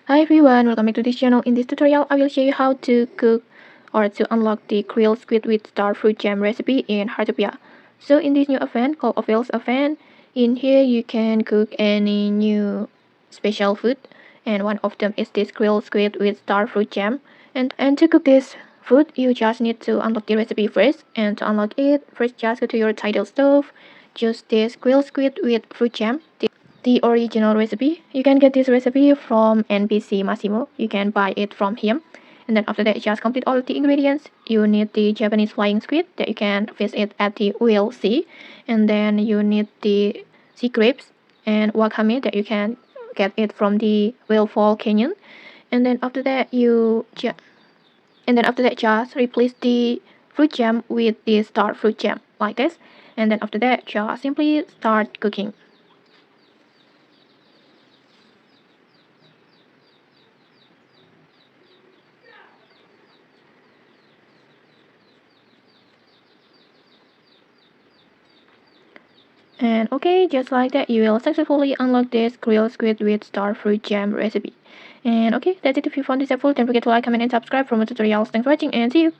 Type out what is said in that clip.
Hi everyone, welcome back to this channel. In this tutorial, I will show you how to cook or to unlock the grilled squid with Starfruit Jam recipe in Heartopia. So in this new event called Avails event, in here you can cook any new special food, and one of them is this grilled squid with Starfruit Jam. And to cook this food, you just need to unlock the recipe first. And to unlock it, first just go to your title stove, choose this grilled squid with fruit jam, the original recipe. You can get this recipe from NPC Massimo. You can buy it from him. And then after that, just complete all the ingredients. You need the Japanese flying squid that you can fish it at the Whale Sea. And then you need the sea grapes and wakame that you can get it from the Whale Fall Canyon. And then after that, just replace the fruit jam with the Starfruit Jam like this. And then after that, just simply start cooking. And okay, just like that, you will successfully unlock this grilled squid with starfruit jam recipe. And okay, that's it. If you found this helpful, don't forget to like, comment, and subscribe for more tutorials. Thanks for watching, and see you!